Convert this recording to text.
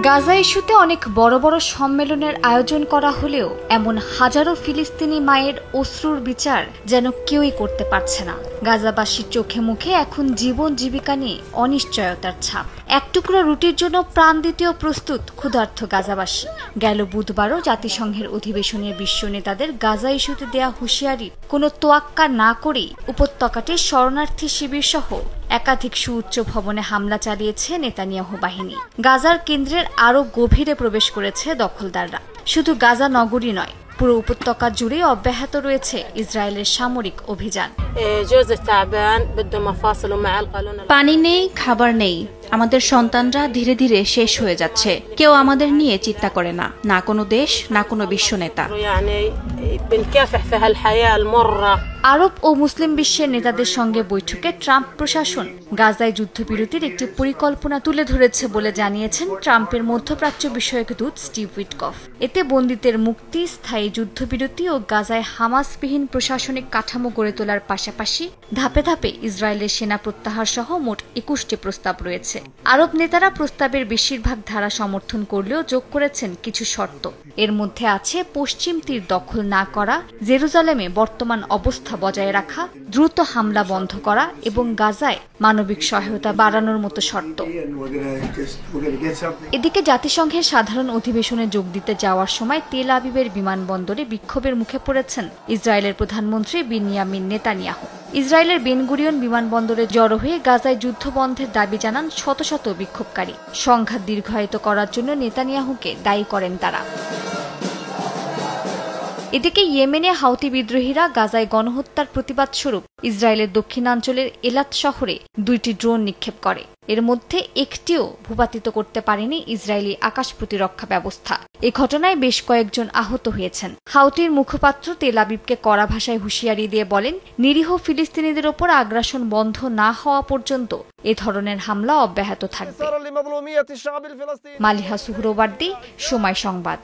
গাজা ইস্যুতে অনেক বড় বড় সম্মেলনের আয়োজন করা হলেও এমন হাজারো ফিলিস্তিনি মায়ের অশ্রুর বিচার যেন কেউই করতে পারছে না। গাজাবাসীর চোখে মুখে এখন জীবন জীবিকা নিয়ে অনিশ্চয়তার ছাপ। এক টুকরো রুটির জন্য প্রাণ দিতেও প্রস্তুত ক্ষুধার্ত গাজাবাসী। গেল বুধবারও জাতিসংঘের অধিবেশনের বিশ্ব নেতাদের গাজা ইস্যুতে দেয়া হুঁশিয়ারির কোনো তোয়াক্কা না করেই উপত্যকাটির শরণার্থী শিবির সহ একাধিক সুউচ্চ ভবনে হামলা চালিয়েছে নেতানিয়াহু বাহিনী। গাজার কেন্দ্রের আরও গভীরে প্রবেশ করেছে দখলদাররা। শুধু গাজা নগরী নয়, পুরো উপত্যকা জুড়ে অব্যাহত রয়েছে ইসরায়েলের সামরিক অভিযান। পানি নেই, খাবার নেই, আমাদের সন্তানরা ধীরে ধীরে শেষ হয়ে যাচ্ছে। কেউ আমাদের নিয়ে চিন্তা করে না, না কোনো দেশ, না কোনো বিশ্ব নেতা। আরব ও মুসলিম বিশ্বের নেতাদের সঙ্গে বৈঠকে ট্রাম্প প্রশাসন গাজায় যুদ্ধবিরতির একটি পরিকল্পনা তুলে ধরেছে বলে জানিয়েছেন ট্রাম্পের মধ্যপ্রাচ্য বিষয়ক দূত স্টিভ উইটকফ। এতে বন্দীদের মুক্তি, স্থায়ী যুদ্ধবিরতি ও গাজায় হামাসবিহীন প্রশাসনিক কাঠামো গড়ে তোলার পাশাপাশি ধাপে ধাপে ইসরায়েলের সেনা প্রত্যাহার সহ মোট ২১টি প্রস্তাব রয়েছে। আরব নেতারা প্রস্তাবের বেশিরভাগ ধারা সমর্থন করলেও যোগ করেছেন কিছু শর্ত। এর মধ্যে আছে পশ্চিম তীর দখল না করা, জেরুজালেমে বর্তমান অবস্থা বজায় রাখা, দ্রুত হামলা বন্ধ করা এবং গাজায় মানবিক সহায়তা বাড়ানোর মতো শর্ত। এদিকে জাতিসংঘের সাধারণ অধিবেশনে যোগ দিতে যাওয়ার সময় তেল আবিবের বিমানবন্দরে বিক্ষোভের মুখে পড়েছেন ইসরায়েলের প্রধানমন্ত্রী বিনিয়ামিন নেতানিয়াহু। ইসরায়েলের বেন গুরিয়ন বিমানবন্দরে জড়ো হয়ে গাজায় যুদ্ধ বন্ধের দাবি জানান শত শত বিক্ষোভকারী। সংঘাত দীর্ঘায়িত করার জন্য নেতানিয়াহুকে দায়ী করেন তারা। এদিকে ইয়েমেনে হাউতি বিদ্রোহীরা গাজায় গণহত্যার প্রতিবাদ স্বরূপ ইসরায়েলের দক্ষিণাঞ্চলের এলাত শহরে ২টি ড্রোন নিক্ষেপ করে। এর মধ্যে একটিও ভূপাতিত করতে পারেনি ইসরায়েলি আকাশ প্রতিরক্ষা ব্যবস্থা। এ ঘটনায় বেশ কয়েকজন আহত হয়েছেন। হাউতির মুখপাত্র তেল আবিবকে কড়া ভাষায় হুঁশিয়ারি দিয়ে বলেন, নিরীহ ফিলিস্তিনিদের ওপর আগ্রাসন বন্ধ না হওয়া পর্যন্ত এ ধরনের হামলা অব্যাহত থাকবে। মালিহা সুহরওয়ার্দী, সময় সংবাদ।